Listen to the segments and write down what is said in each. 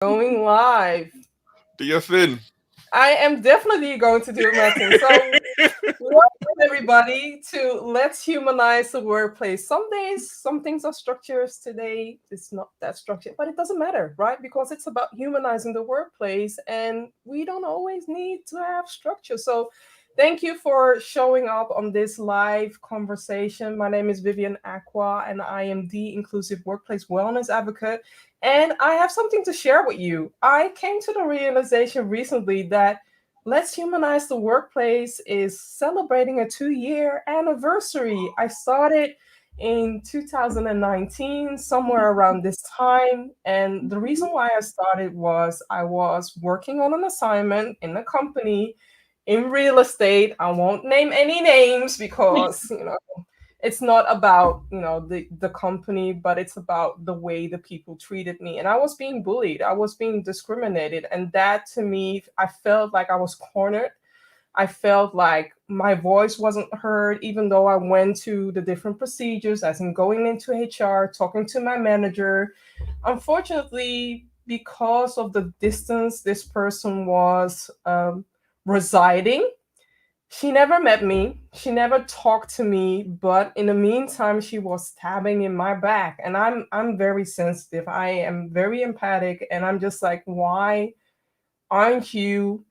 Going live. Do your thing. I am definitely going to do my thing. So, welcome everybody to Let's Humanize the Workplace. Some days, some things are structures. Today, it's not that structured, but it doesn't matter, right? Because it's about humanizing the workplace, and we don't always need to have structure. So, thank you for showing up on this live conversation. My name is Vivian Acquah, and I am the Inclusive Workplace Wellness Advocate. And I have something to share with you. I came to the realization recently that Let's Humanize the Workplace is celebrating a 2-year anniversary. I started in 2019, somewhere around this time. And the reason why I started was I was working on an assignment in a company in real estate. I won't name any names because, it's not about the company, but it's about the way the people treated me, and I was being bullied, I was being discriminated, and that to me, I felt like I was cornered. I felt like my voice wasn't heard, even though I went to the different procedures, as in going into HR, talking to my manager. Unfortunately, because of the distance this person was residing, she never met me. She never talked to me, but in the meantime, she was stabbing in my back. And I'm very sensitive. I am very empathic, and I'm just like, why aren't you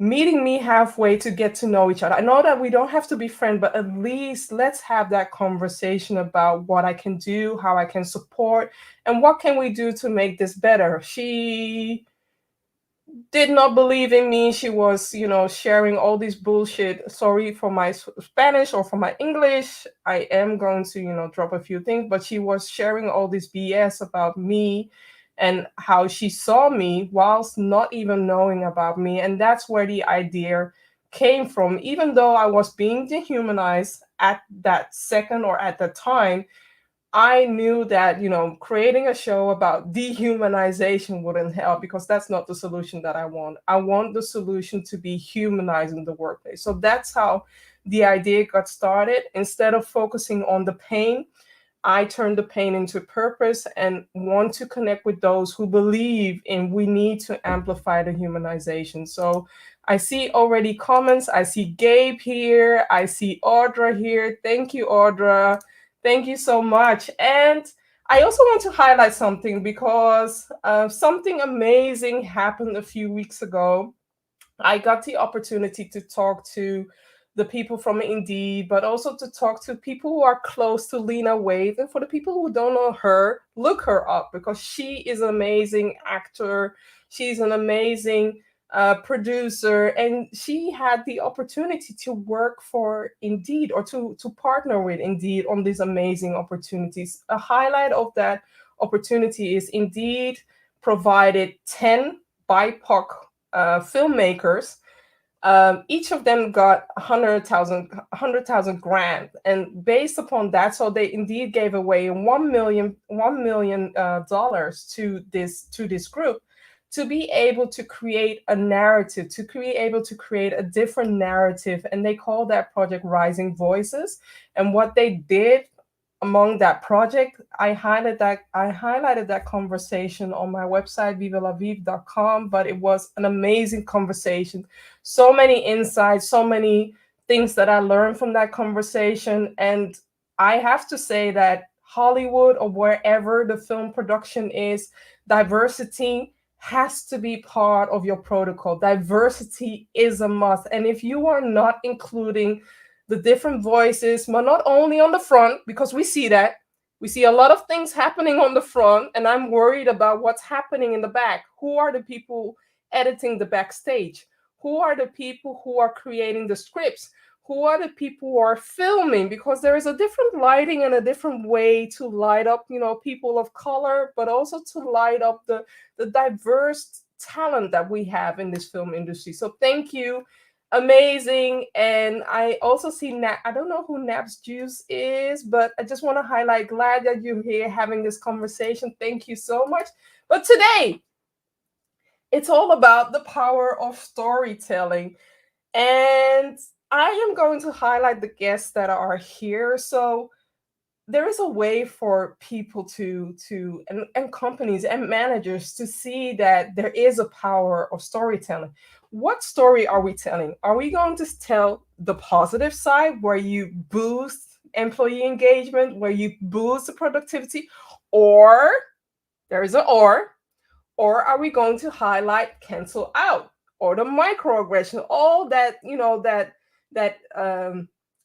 meeting me halfway to get to know each other? I know that we don't have to be friends, but at least let's have that conversation about what I can do, how I can support, and what can we do to make this better. She did not believe in me. She was, sharing all this bullshit. Sorry for my Spanish or for my English. I am going to, drop a few things, but she was sharing all this BS about me and how she saw me whilst not even knowing about me. And that's where the idea came from. Even though I was being dehumanized at that second or at the time, I knew that, creating a show about dehumanization wouldn't help, because that's not the solution that I want. I want the solution to be humanizing the workplace. So that's how the idea got started. Instead of focusing on the pain, I turned the pain into purpose and want to connect with those who believe in we need to amplify the humanization. So I see already comments. I see Gabe here. I see Audra here. Thank you, Audra. Thank you so much. And I also want to highlight something, because something amazing happened a few weeks ago. I got the opportunity to talk to the people from Indeed, but also to talk to people who are close to Lena Waithe. And for the people who don't know her, look her up, because she is an amazing actor. She's an amazing producer, and she had the opportunity to work for Indeed, or to partner with Indeed on these amazing opportunities. A highlight of that opportunity is Indeed provided 10 BIPOC filmmakers. Each of them got 100,000 grant, and based upon that, so they indeed gave away $1 million to this group, to be able to create a narrative, to be able to create a different narrative, and they call that project Rising Voices. And what they did among that project, I highlighted that conversation on my website vivalaviv.com, but it was an amazing conversation. So many insights, so many things that I learned from that conversation. And I have to say that Hollywood, or wherever the film production is, diversity has to be part of your protocol. Diversity is a must. And if you are not including the different voices, but not only on the front, because we see that. We see a lot of things happening on the front, and I'm worried about what's happening in the back. Who are the people editing the backstage? Who are the people who are creating the scripts? Who are the people who are filming? Because there is a different lighting and a different way to light up, people of color, but also to light up the diverse talent that we have in this film industry. So thank you. Amazing. And I also see I don't know who Naps Juice is, but I just want to highlight, glad that you're here having this conversation. Thank you so much. But today, it's all about the power of storytelling. And I am going to highlight the guests that are here. So there is a way for people and companies and managers to see that there is a power of storytelling. What story are we telling? Are we going to tell the positive side where you boost employee engagement, where you boost the productivity, or there is an or are we going to highlight cancel out or the microaggression, all that, that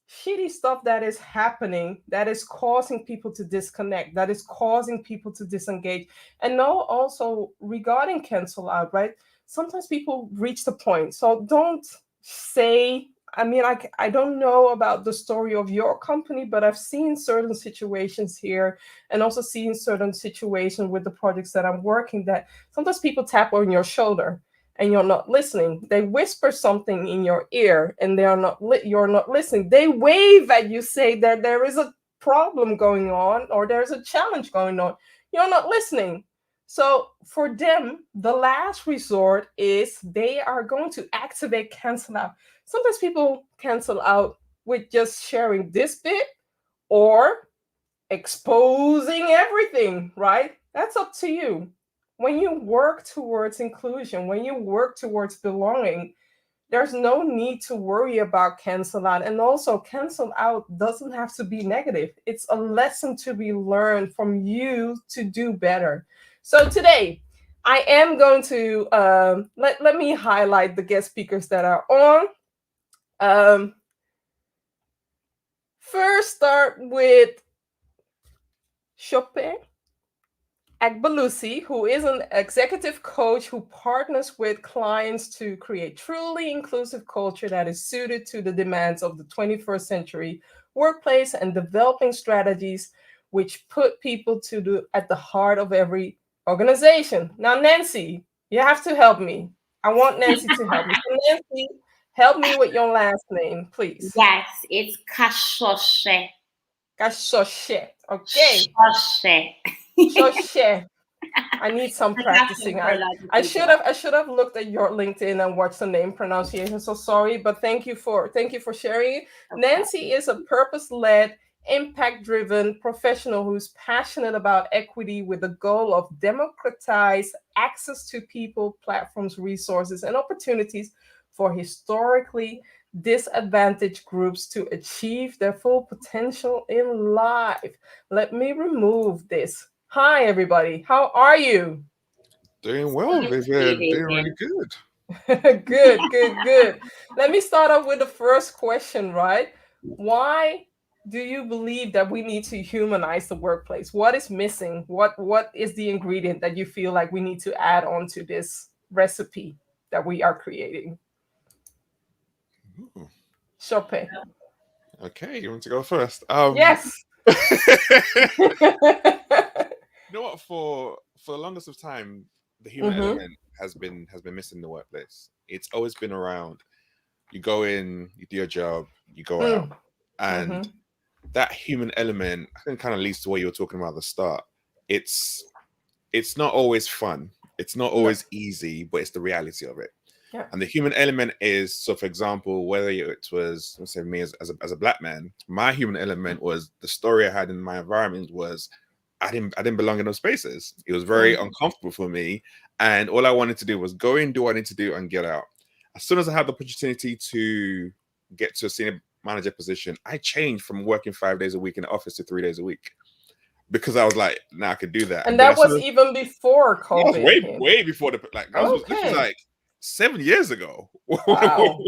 shitty stuff that is happening, that is causing people to disconnect, that is causing people to disengage. And now also regarding cancel out, right? Sometimes people reach the point. So don't say, I mean, I don't know about the story of your company, but I've seen certain situations here and also seen certain situations with the projects that I'm working that sometimes people tap on your shoulder and you're not listening. They whisper something in your ear and you're not listening. They wave at you, say that there is a problem going on or there's a challenge going on. You're not listening. So for them, the last resort is they are going to activate cancel out. Sometimes people cancel out with just sharing this bit or exposing everything, right? That's up to you. When you work towards inclusion, when you work towards belonging, there's no need to worry about cancel out. And also, cancel out doesn't have to be negative. It's a lesson to be learned from you to do better. So today, I am going to let me highlight the guest speakers that are on. First, start with Sope Agbelusi, who is an executive coach who partners with clients to create truly inclusive culture that is suited to the demands of the 21st century workplace and developing strategies which put people at the heart of every organization. Now, Nancy, you have to help me. I want Nancy to help me. So Nancy, help me with your last name, please. Yes, it's Kasvosve. Kasvosve. Okay. Kasvosve. Kasvosve. I need some practicing. I should have looked at your LinkedIn and watched the name pronunciation. So sorry, but thank you for sharing it. Okay. Nancy is a purpose-led, impact-driven professional who's passionate about equity with the goal of democratize access to people, platforms, resources, and opportunities for historically disadvantaged groups to achieve their full potential in life. Let me remove this. Hi, everybody. How are you? Doing well, Vivian. Doing really good. Good. Let me start off with the first question, right? Why do you believe that we need to humanize the workplace? What is missing? What is the ingredient that you feel like we need to add on to this recipe that we are creating? Sope. Okay, you want to go first? Yes. You know what? For the longest of time, the human element has been missing in the workplace. It's always been around. You go in, you do your job, you go out, and that human element, I think, kind of leads to what you were talking about at the start. It's not always fun. It's not always easy, but it's the reality of it. Yeah. And the human element is, so for example, whether it was, let's say me as a black man, my human element was the story I had in my environment was I didn't belong in those spaces. It was very uncomfortable for me. And all I wanted to do was go in, do what I need to do, and get out. As soon as I had the opportunity to get to a senior manager position, I changed from working 5 days a week in the office to 3 days a week. Because I was like, nah, I could do that. And that was even before COVID. That was way before this was like 7 years ago. Wow.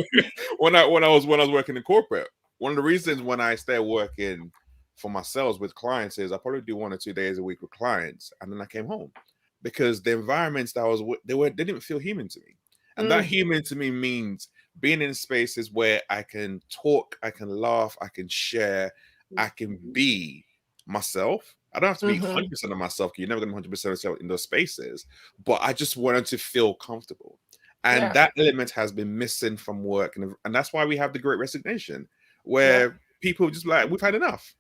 when I was working in corporate. One of the reasons when I started working for myself with clients is I probably do 1 or 2 days a week with clients, and then I came home because the environments that they didn't feel human to me. And that human to me means being in spaces where I can talk, I can laugh, I can share, I can be myself. I don't have to be 100% of myself, because you're never going to be 100% of yourself in those spaces, but I just wanted to feel comfortable. And that element has been missing from work. And that's why we have the Great Resignation, where people just like, we've had enough.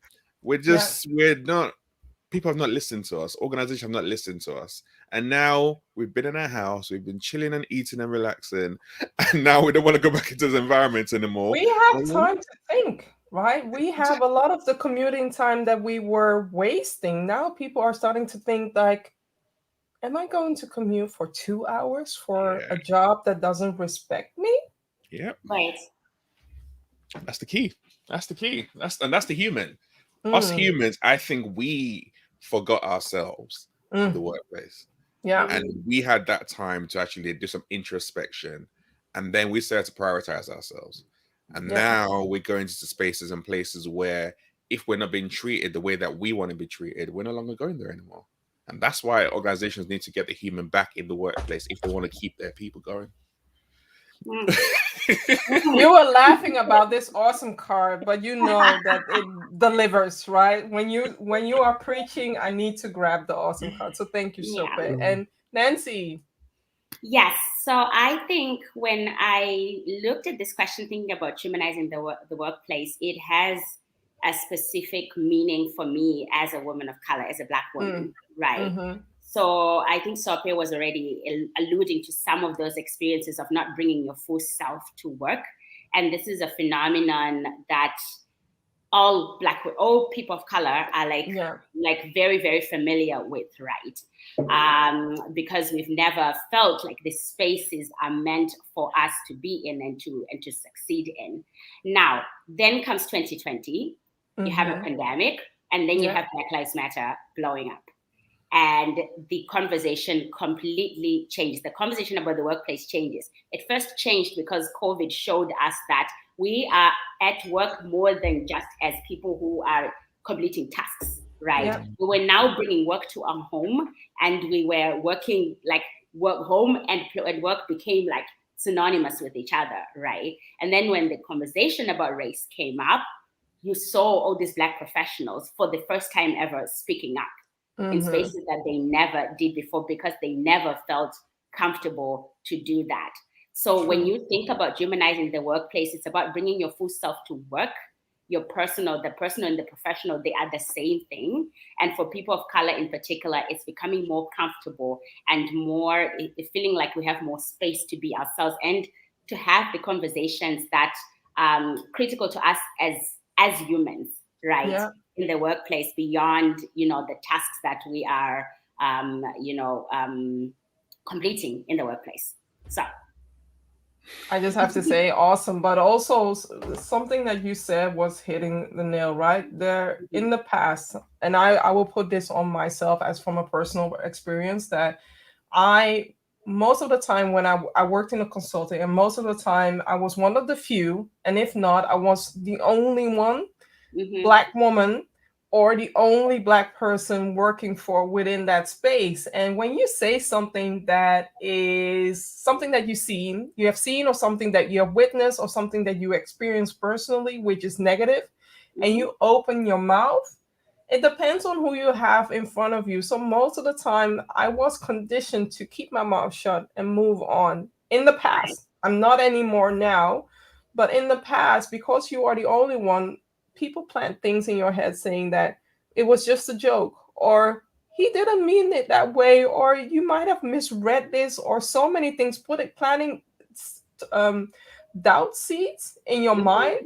People have not listened to us. Organizations have not listened to us. And now we've been in our house, we've been chilling and eating and relaxing. And now we don't want to go back into those environments anymore. We have time to think. right? We have a lot of the commuting time that we were wasting. Now people are starting to think like, am I going to commute for 2 hours for Yeah. a job that doesn't respect me? Yep. Right. That's the key. That's the key. That's the human. Us Mm, humans, I think we forgot ourselves in the mm, workplace. yeah, And we had that time to actually do some introspection. And then we started to prioritize ourselves. And yeah. now we're going into spaces and places where if we're not being treated the way that we want to be treated, we're no longer going there anymore. And that's why organizations need to get the human back in the workplace if they want to keep their people going. Mm. You were laughing about this awesome card, but you know that it delivers, right? When you are preaching, I need to grab the awesome card. So thank you, Sope. Yeah. And Nancy. Yes. So I think when I looked at this question, thinking about humanizing the workplace, it has a specific meaning for me as a woman of color, as a Black woman, right? Mm-hmm. So I think Sope was already alluding to some of those experiences of not bringing your full self to work. And this is a phenomenon that all people of color are Yeah. like very, very familiar with, right? Because we've never felt like the spaces are meant for us to be in and to succeed in. Now, then comes 2020, you have a pandemic, and then you have Black Lives Matter blowing up. And the conversation completely changed. The conversation about the workplace changes. It first changed because COVID showed us that we are at work more than just as people who are completing tasks, right? Yeah. We were now bringing work to our home, and we were working like work home and work became like synonymous with each other, right? And then when the conversation about race came up, you saw all these Black professionals for the first time ever speaking up in spaces that they never did before because they never felt comfortable to do that. So when you think about humanizing the workplace, it's about bringing your full self to work. The personal and the professional, they are the same thing. And for people of color in particular, it's becoming more comfortable and more feeling like we have more space to be ourselves and to have the conversations that critical to us as humans, right? Yeah. In the workplace beyond, the tasks that we are, completing in the workplace. So I just have to say awesome, but also something that you said was hitting the nail right there in the past. And I will put this on myself as from a personal experience that most of the time when I worked in a consulting, and most of the time I was one of the few, and if not, I was the only one Black woman or the only Black person working for within that space. And when you say something that is something that you have seen, or something that you have witnessed, or something that you experienced personally, which is negative, and you open your mouth, it depends on who you have in front of you. So most of the time I was conditioned to keep my mouth shut and move on in the past. I'm not anymore now, but in the past, because you are the only one, people plant things in your head saying that it was just a joke, or he didn't mean it that way, or you might have misread this, or so many things, planting um, doubt seeds in your mind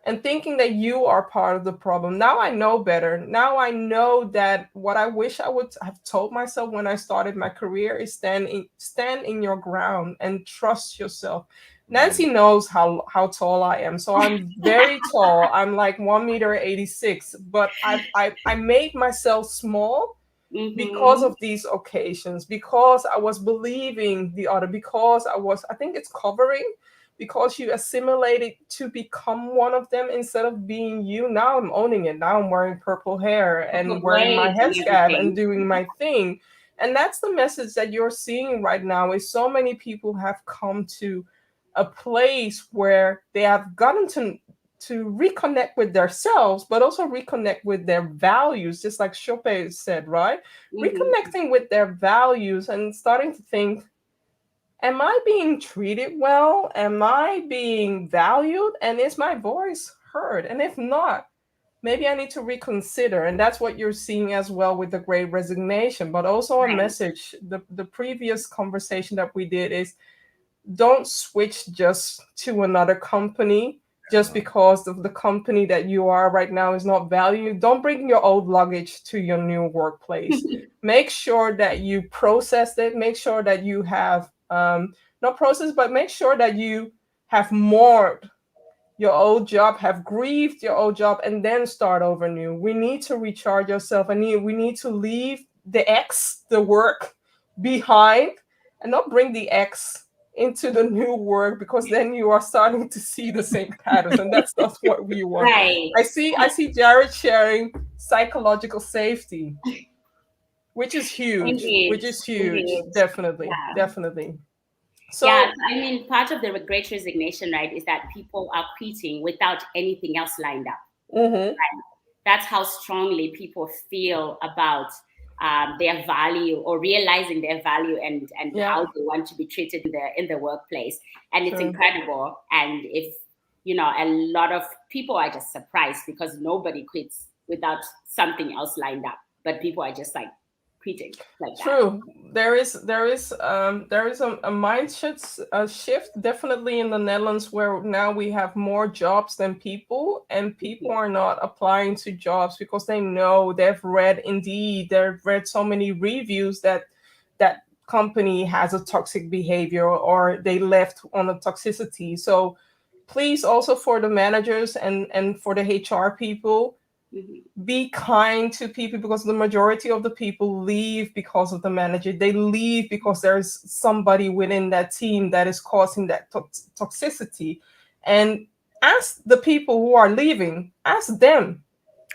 and thinking that you are part of the problem. Now I know better. Now I know that what I wish I would have told myself when I started my career is stand in your ground and trust yourself. Nancy knows how tall I am. So I'm very tall. I'm like 1 meter 86, but I made myself small because of these occasions, because I was believing the other, because I think it's covering, because you assimilated to become one of them instead of being you. Now I'm owning it. Now I'm wearing purple hair and wearing my headscarf and doing my thing. And that's the message that you're seeing right now, is so many people have come to a place where they have gotten to reconnect with themselves, but also reconnect with their values, just like Sope said, right? Reconnecting with their values and starting to think, am I being treated well? Am I being valued? And is my voice heard? And if not, maybe I need to reconsider. And that's what you're seeing as well with the Great Resignation, but also a message. The previous conversation that we did is, don't switch just to another company just because of the company that you are right now is not valued. Don't bring your old luggage to your new workplace. Make sure that you process it. Make sure that you have not process, but make sure that you have mourned your old job, have grieved your old job, and then start over new. We need to recharge yourself, and we need to leave the work behind, and not bring the X into the new work, because then you are starting to see the same patterns, and that's not what we want. Right. I see Jared sharing psychological safety, which is huge. Indeed. Indeed. Definitely, Yeah. definitely. So yeah, I mean, part of the great resignation, right, is that people are quitting without anything else lined up. mhm. Right? That's how strongly people feel about their value, or realizing their value, and Yeah. how they want to be treated in the workplace. And it's True. incredible. And if a lot of people are just surprised, because nobody quits without something else lined up, but people are just like quitting like that. True. There is a mindset shift definitely in the Netherlands, where now we have more jobs than people, and people are not applying to jobs because they know they've read so many reviews that that company has a toxic behavior, or they left on a toxicity. So please, also for the managers and for the HR people, be kind to people, because the majority of the people leave because of the manager. They leave because there's somebody within that team that is causing that toxicity. And ask the people who are leaving, ask them,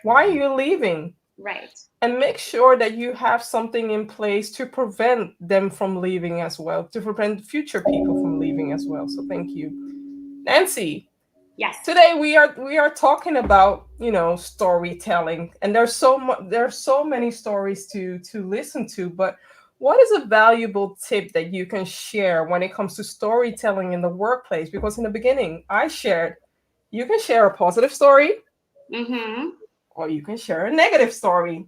why are you leaving? Right. And make sure that you have something in place to prevent them from leaving as well, to prevent future people from leaving as well. So thank you. Nancy, Yes. today we are talking about storytelling, and there's so many stories to listen to. But what is a valuable tip that you can share when it comes to storytelling in the workplace? Because in the beginning I shared, you can share a positive story, or you can share a negative story.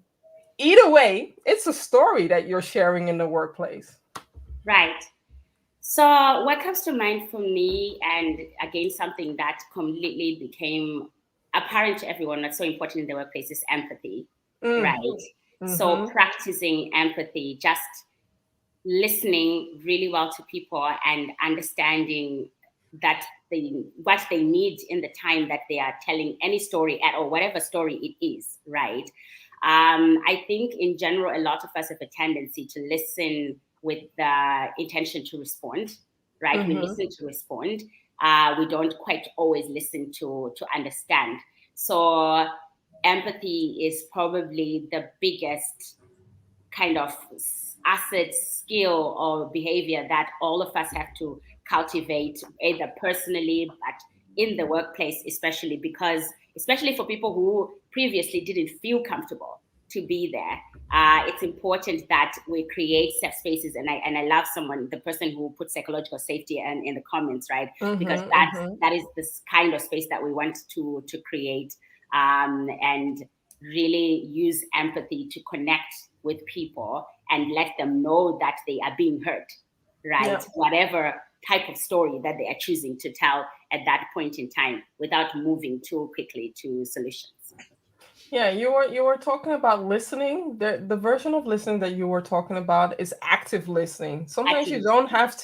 Either way, it's a story that you're sharing in the workplace. Right. So what comes to mind for me, and again, something that completely became apparent to everyone that's so important in the workplace, is empathy, right? So practicing empathy, just listening really well to people and understanding that what they need in the time that they are telling any story at all, whatever story it is, right? I think in general, a lot of us have a tendency to listen with the intention to respond, right? We listen to respond. We don't quite always listen to understand. So empathy is probably the biggest kind of asset, skill, or behavior that all of us have to cultivate, either personally, but in the workplace, especially for people who previously didn't feel comfortable to be there. It's important that we create safe spaces, and I love the person who put psychological safety in the comments, right? Because that is this kind of space that we want to create, and really use empathy to connect with people and let them know that they are being heard, right? Yeah. Whatever type of story that they are choosing to tell at that point in time, without moving too quickly to solutions. Yeah, you were talking about listening. The version of listening that you were talking about is active listening. Sometimes you don't have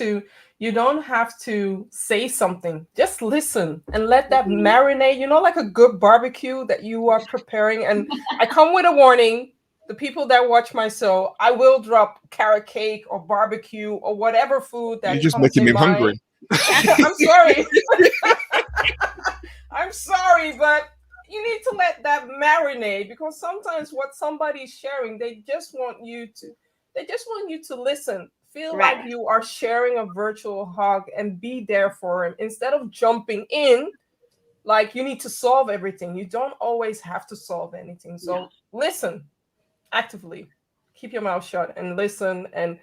to say something. Just listen and let that marinate. Like a good barbecue that you are preparing. And I come with a warning. The people that watch my show, I will drop carrot cake or barbecue or whatever food that you're just comes making me in mind. hungry. I'm sorry. I'm sorry, but you need to let that marinate, because sometimes what somebody's sharing, they just want you to listen. Feel right. like you are sharing a virtual hug and be there for him, instead of jumping in like you need to solve everything. You don't always have to solve anything. So listen actively. Keep your mouth shut and listen, and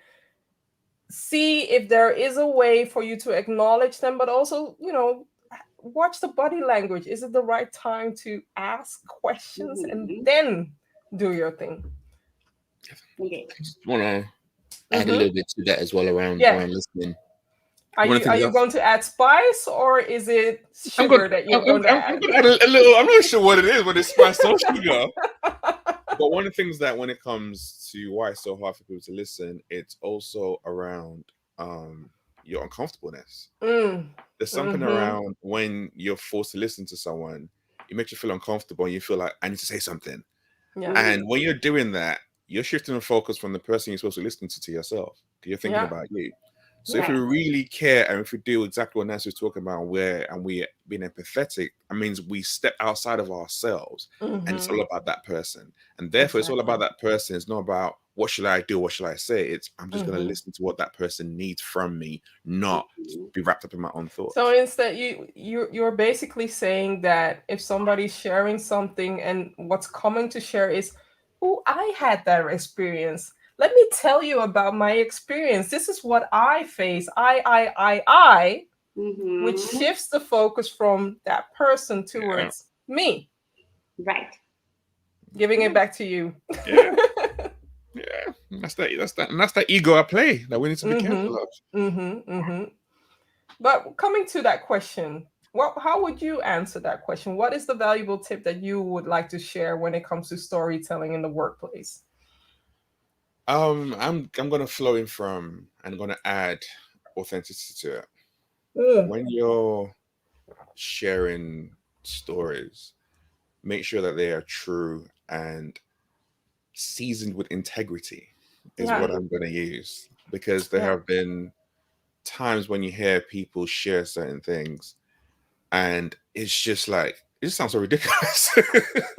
see if there is a way for you to acknowledge them, but also, watch the body language. Is it the right time to ask questions and then do your thing? I just want to add a little bit to that as well around listening. Are One of the you things going to add spice, or is it I'm gonna, sugar that you're going to I'm add? gonna add a little. I'm not sure what it is, but it's spice or sugar. But one of the things that when it comes to why it's so hard for people to listen, it's also around your uncomfortableness. Mm. There's something Mm-hmm. around when you're forced to listen to someone, it makes you feel uncomfortable and you feel like I need to say something. Yeah. And when you're doing that, you're shifting the focus from the person you're supposed to listen to yourself. 'Cause you're thinking Yeah. about you. So if we Right. really care and if we do exactly what Nancy was talking about, where and we being empathetic, that means we step outside of ourselves and it's Mm-hmm. all about that person. And therefore it's all Exactly. about that person. It's not about what should I do, what should I say? It's I'm just gonna Mm-hmm. listen to what that person needs from me, not Mhm. be wrapped up in my own So thoughts. instead, you're basically saying that if somebody's sharing something and what's coming to share is, oh, I had that experience. Let me tell you about my experience. This is what I face. Which Mhm. shifts the focus from that person Yeah. towards me, Right. giving it Yeah. back to you. Yeah. Yeah. That's that ego at play that we need to be Mm-hmm. careful of. Mm-hmm. Mm-hmm. But coming to that question, how would you answer that question? What is the valuable tip that you would like to share when it comes to storytelling in the workplace? I'm gonna flow in from and gonna add authenticity to it. Mm. When you're sharing stories, make sure that they are true and seasoned with integrity is Yeah. what I'm gonna use. Because there Yeah. have been times when you hear people share certain things and it's just like it just sounds so ridiculous.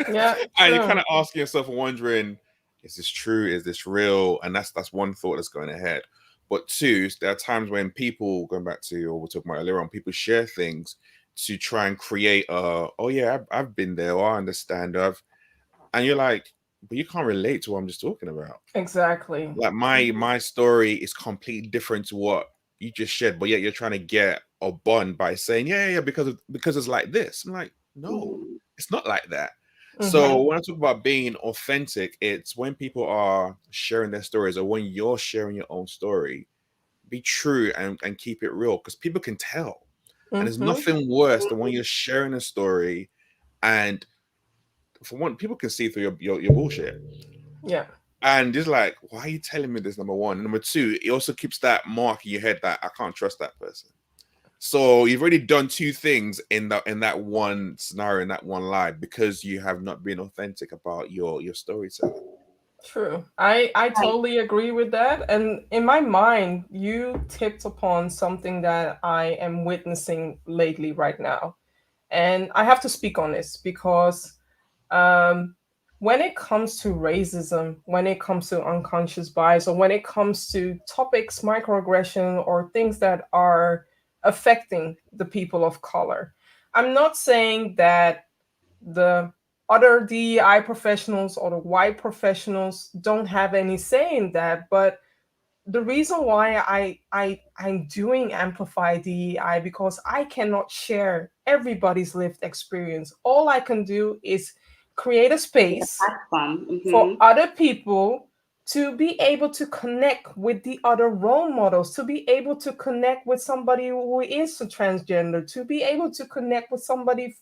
Yeah. And you're kind True. of asking yourself, wondering, is this true? Is this real? And that's one thought that's going ahead. But two, there are times when people, going back to what we were talking about earlier on, people share things to try and create oh yeah, I've been there, or I understand, and you're like, but you can't relate to what I'm just talking about. Exactly. Like my story is completely different to what you just shared, but yet you're trying to get a bond by saying, yeah, because it's like this. I'm like, no, Mhm. it's not like that. Mm-hmm. So when I talk about being authentic, it's when people are sharing their stories or when you're sharing your own story, be true and keep it real because people can tell. And there's Mm-hmm. nothing worse than when you're sharing a story and for one, people can see through your bullshit. Yeah. And it's like, why are you telling me this? Number one. Number two, it also keeps that mark in your head that I can't trust that person. So you've already done two things in that one scenario, in that one lie, because you have not been authentic about your storytelling. True. I Right. totally agree with that. And in my mind, you tipped upon something that I am witnessing lately right now. And I have to speak on this because um, when it comes to racism, when it comes to unconscious bias, or when it comes to topics, microaggression, or things that are affecting the people of color, I'm not saying that the other DEI professionals or the white professionals don't have any say in that, but the reason why I'm doing Amplify DEI because I cannot share everybody's lived experience. All I can do is create a With a space platform. for Mhm. other people to be able to connect with the other role models, to be able to connect with somebody who is a transgender, to be able to connect with somebody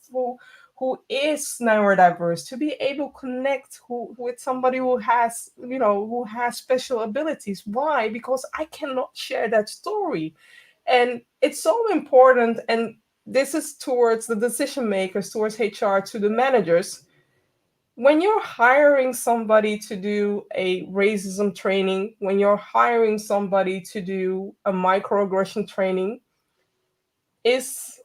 who is neurodiverse, to be able to connect with somebody who has, who has special abilities. Why? Because I cannot share that story. And it's so important. And this is towards the decision makers, towards HR, to the managers. When you're hiring somebody to do a racism training, when you're hiring somebody to do a microaggression training, is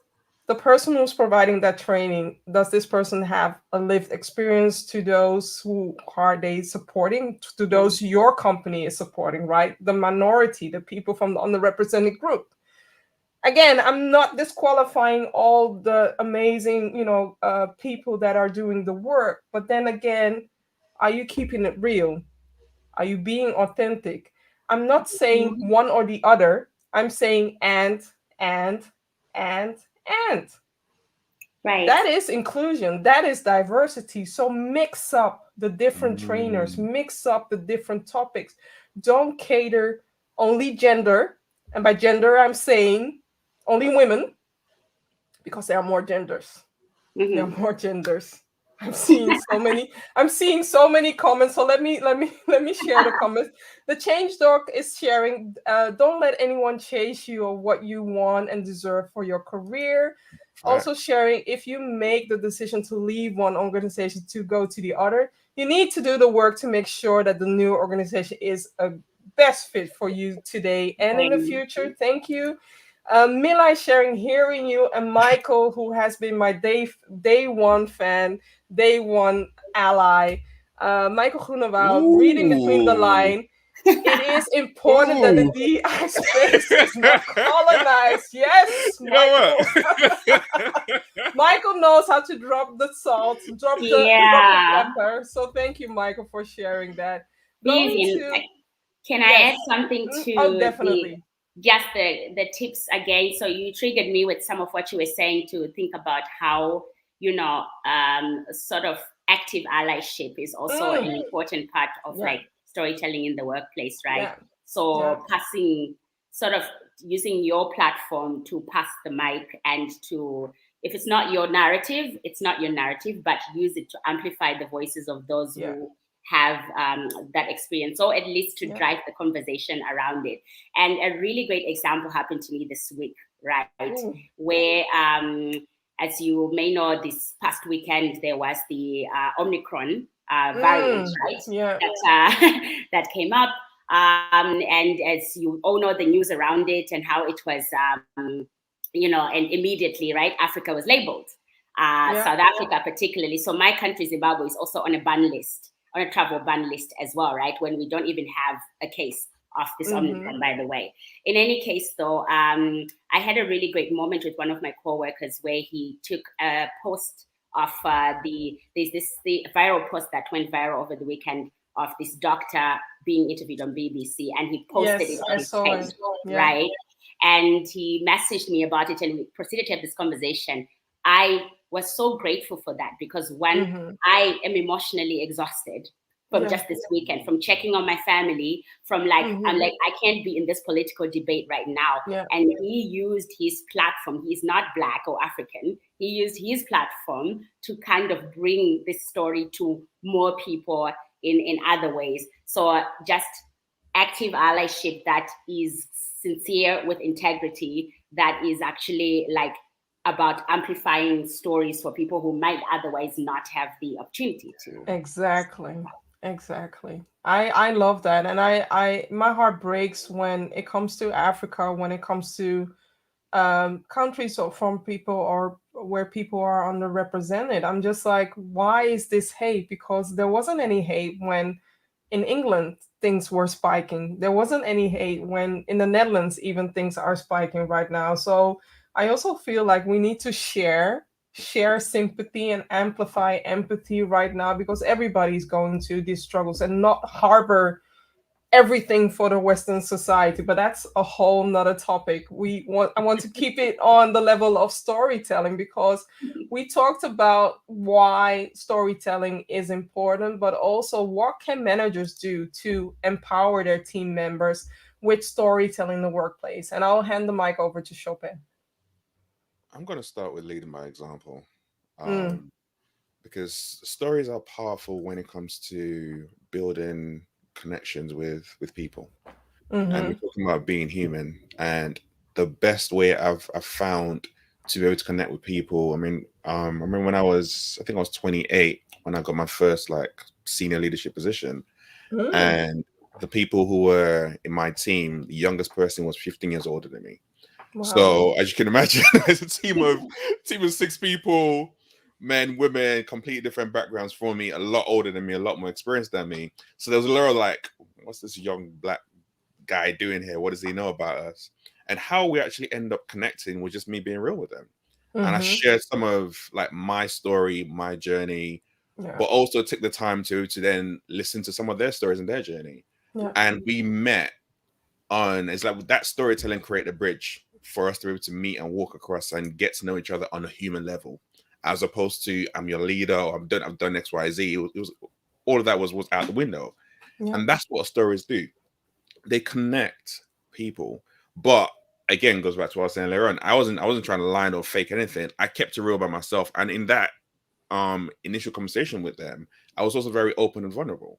the person who's providing that training, does this person have a lived experience to those who are they supporting, to those your company is supporting, right? The minority, the people from the underrepresented group. Again, I'm not disqualifying all the amazing, people that are doing the work, but then again, are you keeping it real? Are you being authentic? I'm not saying Mhm. one or the other. I'm saying and, and, and. Right. That is inclusion. That is diversity. So mix up the different trainers, Mm, mix up the different topics. Don't cater only gender. And by gender, I'm saying only women, because there are more genders. There are Mhm. more genders. I'm seeing so many comments. So let me share the comments. The change dog is sharing, don't let anyone chase you or what you want and deserve for your career. Also Facts. sharing, if you make the decision to leave one organization to go to the other, you need to do the work to make sure that the new organization is a best fit for you today and in the future. Thank you. Mila is sharing, hearing you, and Michael, who has been my day one fan, day one ally. Michael Groenewoud, reading between the Ooh. line. It is important that the Ooh. DI space is not colonized. Yes, You know Michael. what? Michael knows how to drop the salt, drop the Yeah. pepper. So thank you, Michael, for sharing that. Going Vivian, to can I yes. add something Oh, to definitely. the tips again? So you triggered me with some of what you were saying, to think about how, sort of active allyship is also an important part of Yeah. like storytelling in the workplace, right? Yeah. Yeah. So passing, sort of using your platform to pass the mic, and to, if it's not your narrative, it's not your narrative, but use it to amplify the voices of those Yeah. who have that experience, or at least to Yeah. drive the conversation around it. And a really great example happened to me this week, right? Ooh. Where, as you may know, this past weekend there was the Omicron variant, right? Yeah. That came up. And as you all know, the news around it and how it was, and immediately, right, Africa was labeled. Yeah. South Africa, particularly. So my country, Zimbabwe, is also on a ban list, on a travel ban list as well, right? When we don't even have a case of this Omicron, by the way. In any case, though, I had a really great moment with one of my coworkers where he took a post of the viral post that went viral over the weekend of this doctor being interviewed on BBC, and he posted it Yes, on I his saw page, it. Yeah. right? And he messaged me about it, and we proceeded to have this conversation. I was so grateful for that, because one, I am emotionally exhausted from Yeah. just this weekend, from checking on my family, from like, I'm like, I can't be in this political debate right now. Yeah. And he used his platform. He's not Black or African. He used his platform to kind of bring this story to more people in other ways. So just active allyship that is sincere, with integrity, that is actually like about amplifying stories for people who might otherwise not have the opportunity to. Exactly. Exactly. I love that. And I my heart breaks when it comes to Africa, when it comes to countries or from people or where people are underrepresented. I'm just like, why is this hate? Because there wasn't any hate when in England things were spiking. There wasn't any hate when in the Netherlands even things are spiking right now. So I also feel like we need to share sympathy and amplify empathy right now, because everybody's going through these struggles, and not harbor everything for the Western society. But that's a whole nother topic. I want to keep it on the level of storytelling, because we talked about why storytelling is important, but also what can managers do to empower their team members with storytelling in the workplace. And I'll hand the mic over to Chopin. I'm going to start with leading by example, Mm, because stories are powerful when it comes to building connections with people. And we're mm-hmm. talking about being human. And the best way I've found to be able to connect with people. I mean, I remember when I think I was 28 when I got my first like senior leadership position, Mm. and the people who were in my team, the youngest person was 15 years older than me. Wow. So as you can imagine, it's a team of 6 people, men, women, completely different backgrounds from me, a lot older than me, a lot more experienced than me. So there was a lot of like, what's this young black guy doing here? What does he know about us? And how we actually end up connecting was just me being real with them. And I Mm-hmm. shared some of like my story, my journey, Yeah. but also took the time to then listen to some of their stories and their journey. Yeah. And we met on, it's like that storytelling created a bridge for us to be able to meet and walk across and get to know each other on a human level, as opposed to I'm your leader or I've done XYZ. It was all of that was out the window. Yeah. And that's what stories do. They connect people. But again, goes back to what I was saying earlier on. I wasn't trying to lie or fake anything. I kept it real by myself. And in that initial conversation with them, I was also very open and vulnerable.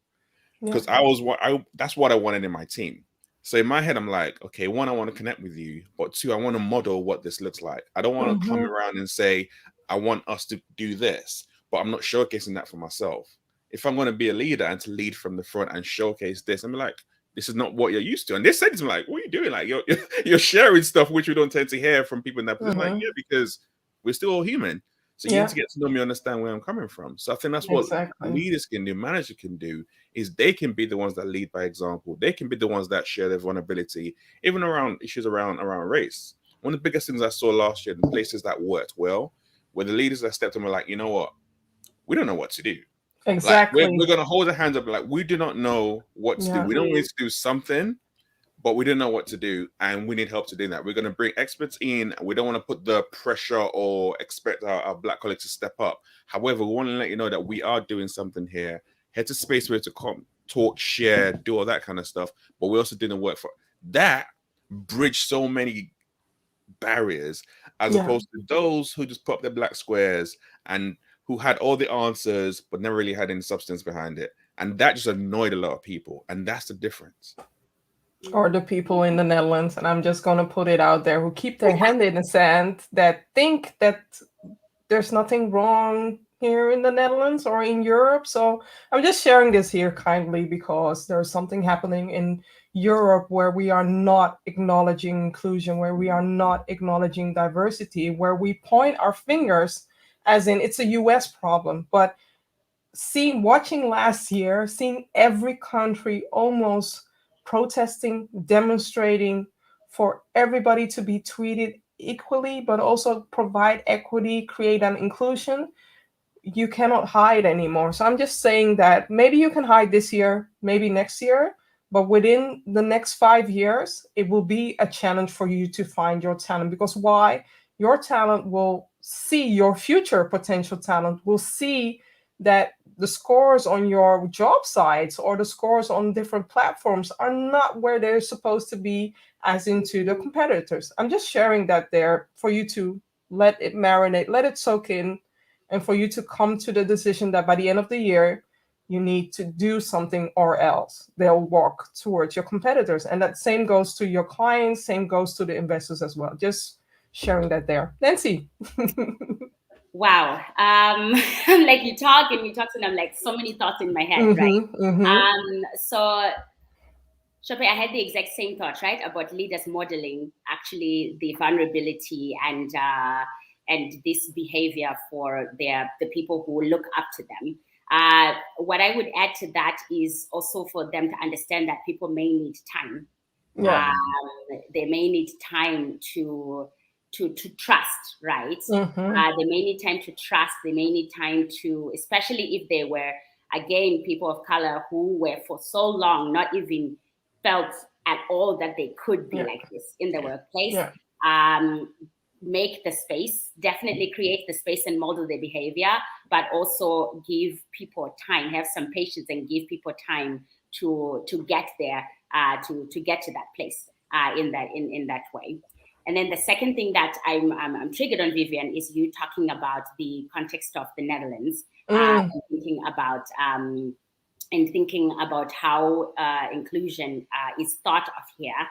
Because that's what I wanted in my team. So in my head, I'm like, okay, one, I want to connect with you, but two, I want to model what this looks like. I don't want to come around and say, I want us to do this, but I'm not showcasing that for myself. If I'm going to be a leader and to lead from the front and showcase this, I'm like, this is not what you're used to. And they said to me, like, what are you doing? Like, you're sharing stuff which we don't tend to hear from people in that position. Like, yeah, because we're still all human. So you need to get to know me, understand where I'm coming from. So I think that's what leaders can do, managers can do, is they can be the ones that lead by example. They can be the ones that share their vulnerability, even around issues around race. One of the biggest things I saw last year, the places that worked well, were the leaders that stepped in and were like, you know what? We don't know what to do. Exactly. Like, we're going to hold our hands up like, we do not know what to do. We don't need to do something, but we didn't know what to do, and we need help to do that. We're going to bring experts in. We don't want to put the pressure or expect our Black colleagues to step up. However, we want to let you know that we are doing something here. Head to space where to come, talk, share, do all that kind of stuff. But we also didn't work for that. Bridge so many barriers as opposed to those who just put up their black squares and who had all the answers but never really had any substance behind it. And that just annoyed a lot of people. And that's the difference. Or the people in the Netherlands, and I'm just going to put it out there, who keep their hand in the sand, that think that there's nothing wrong here in the Netherlands or in Europe. So I'm just sharing this here kindly because there's something happening in Europe where we are not acknowledging inclusion, where we are not acknowledging diversity, where we point our fingers as in it's a US problem. But watching last year, seeing every country almost protesting, demonstrating for everybody to be treated equally, but also provide equity, create an inclusion, you cannot hide anymore. So I'm just saying that maybe you can hide this year, maybe next year, but within the next 5 years, it will be a challenge for you to find your talent. Because why? Your talent will see, your future potential talent will see that the scores on your job sites or the scores on different platforms are not where they're supposed to be as into the competitors. I'm just sharing that there for you to let it marinate, let it soak in, and for you to come to the decision that by the end of the year, you need to do something or else they'll walk towards your competitors. And that same goes to your clients, same goes to the investors as well. Just sharing that there. Nancy. Wow. Like you talk and I'm like so many thoughts in my head, right? So Sope, I had the exact same thought, right? About leaders modeling actually the vulnerability and this behavior for the people who look up to them. What I would add to that is also for them to understand that people may need time. They may need time to trust, right? They may need time to trust. They may need time to, especially if they were, again, people of color who were for so long not even felt at all that they could be like this in the workplace. Make the space, definitely create the space and model their behavior, but also give people time, have some patience and give people time to get there, to get to that place in that way. And then the second thing that I'm triggered on, Vivian, is you talking about the context of the Netherlands, and thinking about how inclusion is thought of here.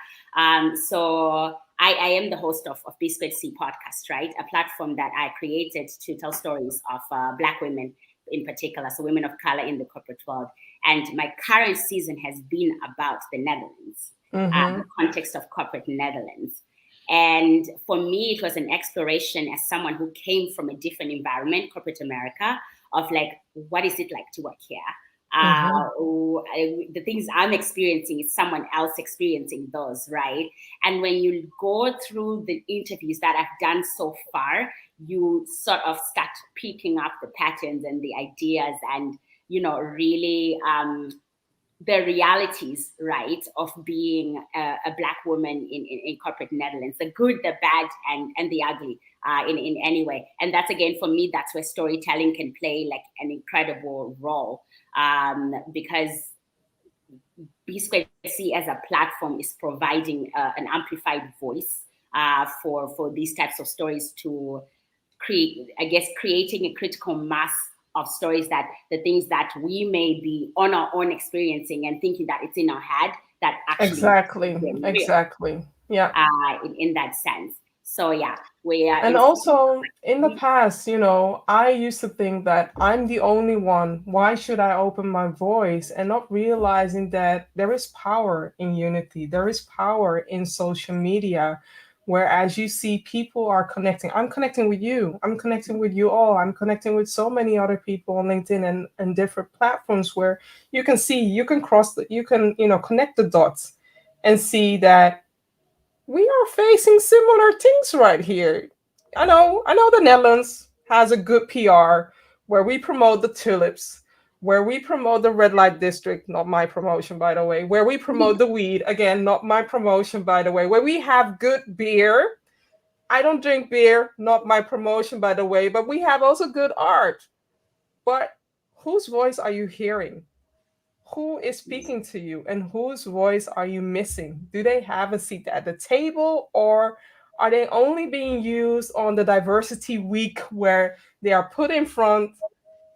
So I am the host of B2C podcast, right? A platform that I created to tell stories of Black women in particular, so women of color in the corporate world. And my current season has been about the Netherlands, the context of corporate Netherlands. And for me, it was an exploration as someone who came from a different environment, corporate America, of like, what is it like to work here? The things I'm experiencing is someone else experiencing those, right? And when you go through the interviews that I've done so far, you sort of start picking up the patterns and the ideas and, really the realities, right, of being a Black woman in corporate Netherlands, the good, the bad, and the ugly in any way. And that's, again, for me, that's where storytelling can play like an incredible role, because B2C as a platform is providing an amplified voice for these types of stories to creating a critical mass of stories, that the things that we may be on our own experiencing and thinking that it's in our head, that actually exactly yeah in that sense. So yeah, we are. and also in the past, I used to think that I'm the only one. Why should I open my voice? And not realizing that there is power in unity, there is power in social media. Whereas you see people are connecting. I'm connecting with you. I'm connecting with you all. I'm connecting with so many other people on LinkedIn and different platforms where you can see, you can connect the dots and see that we are facing similar things right here. I know the Netherlands has a good PR where we promote the tulips, where we promote the red light district, not my promotion, by the way, where we promote the weed, again, not my promotion, by the way, where we have good beer. I don't drink beer, not my promotion, by the way, but we have also good art. But whose voice are you hearing? Who is speaking to you, and whose voice are you missing? Do they have a seat at the table, or are they only being used on the diversity week where they are put in front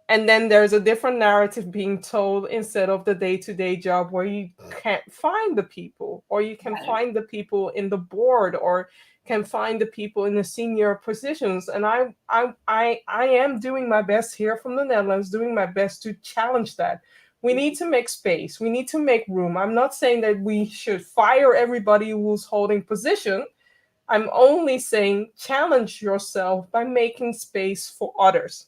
and then there's a different narrative being told instead of the day-to-day job where you can't find the people, or you can find the people in the board, or can find the people in the senior positions? And I am doing my best here from the Netherlands, doing my best to challenge that. We need to make space. We need to make room. I'm not saying that we should fire everybody who's holding position. I'm only saying challenge yourself by making space for others.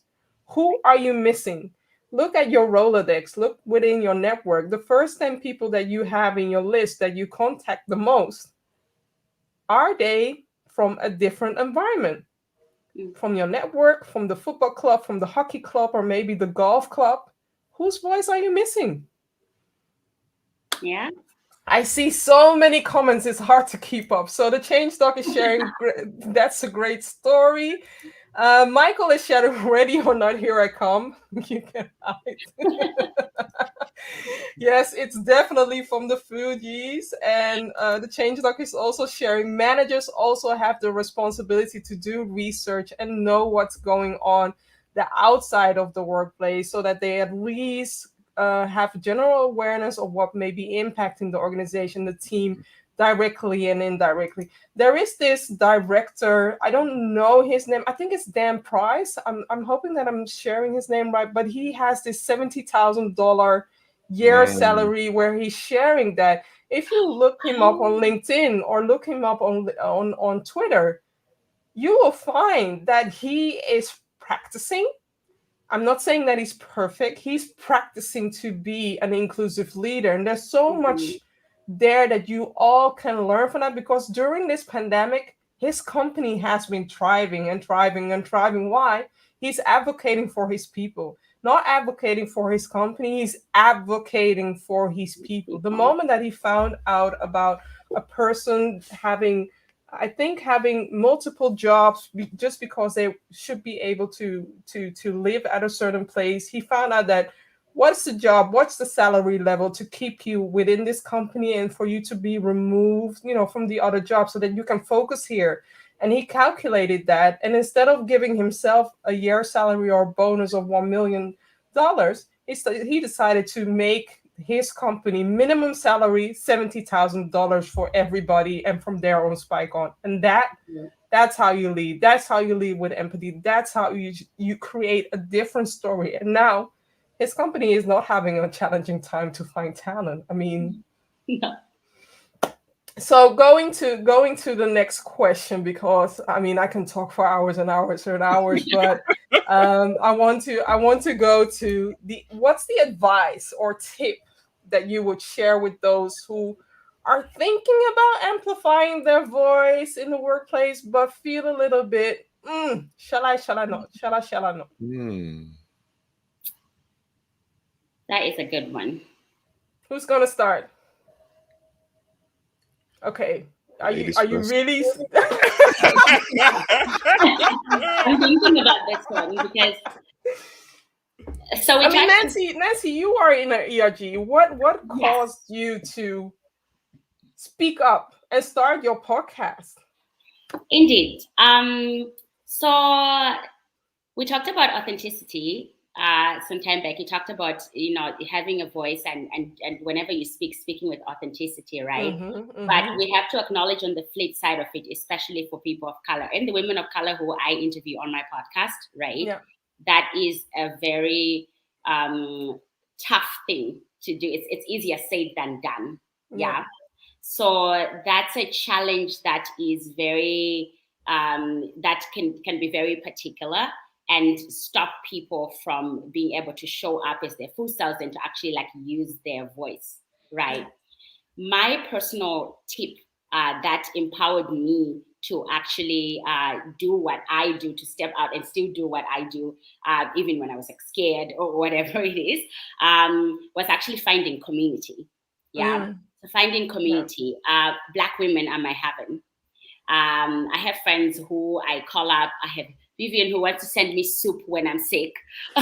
Who are you missing? Look at your Rolodex. Look within your network. The first 10 people that you have in your list that you contact the most, are they from a different environment? From your network, from the football club, from the hockey club, or maybe the golf club? Whose voice are you missing? Yeah. I see so many comments, it's hard to keep up. So the Change Doc is sharing, that's a great story. Michael is sharing, ready or not, here I come. You can hide. Yes, it's definitely from the foodies. And the Change Doc is also sharing, managers also have the responsibility to do research and know what's going on the outside of the workplace, so that they at least have general awareness of what may be impacting the organization, the team, directly and indirectly. There is this director, I don't know his name, I think it's Dan Price. I'm hoping that I'm sharing his name right, but he has this $70,000 year salary where he's sharing that. If you look him up on LinkedIn or look him up on Twitter, you will find that he is practicing. I'm not saying that he's perfect. He's practicing to be an inclusive leader. And there's so much there that you all can learn from that, because during this pandemic, his company has been thriving and thriving and thriving. Why? He's advocating for his people, not advocating for his company. He's advocating for his people. The moment that he found out about a person having multiple jobs just because they should be able to live at a certain place, he found out that what's the job, what's the salary level to keep you within this company and for you to be removed, from the other job so that you can focus here. And he calculated that, and instead of giving himself a year salary or bonus of $1 million, he decided to make his company minimum salary $70,000 for everybody, and from there on spike on. And that's how you lead. That's how you lead with empathy. That's how you create a different story. And now his company is not having a challenging time to find talent. I mean, so going to the next question, because I can talk for hours and hours and hours, but I want to go to what's the advice or tip that you would share with those who are thinking about amplifying their voice in the workplace but feel a little bit, shall I not? That is a good one. Who's gonna start? Okay. Are you really? I'm thinking about this one because. So Nancy, you are in an ERG. What caused you to speak up and start your podcast? Indeed. So we talked about authenticity some time back. You talked about, having a voice and whenever you speaking with authenticity, right? But we have to acknowledge on the flip side of it, especially for people of color and the women of color who I interview on my podcast, right? Yeah. That is a very tough thing to do. It's easier said than done. Yeah. So that's a challenge that is very that can be very particular and stop people from being able to show up as their full selves and to actually like use their voice, right? My personal tip that empowered me to actually do what I do, to step out and still do what I do, even when I was like scared or whatever it is, was actually finding community. Yeah. So finding community. Black women are my heaven. I have friends who I call up. I have Vivian who wants to send me soup when I'm sick. I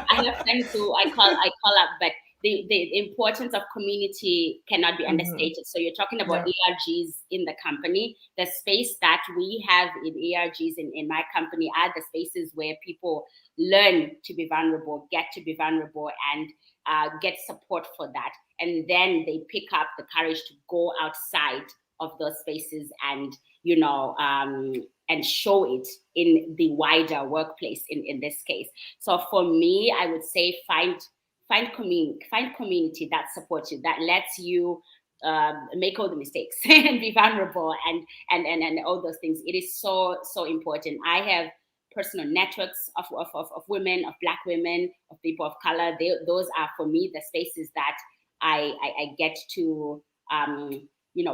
have friends who I call up, but the importance of community cannot be understated. So you're talking about ERGs in the company. The space that we have in ERGs in my company are the spaces where people learn to be vulnerable, get to be vulnerable, and get support for that. And then they pick up the courage to go outside of those spaces and, and show it in the wider workplace in this case. So for me, I would say find community that supports you, that lets you make all the mistakes and be vulnerable and all those things. It is so important. I have personal networks of women, of Black women, of people of color. Those are for me the spaces that I get to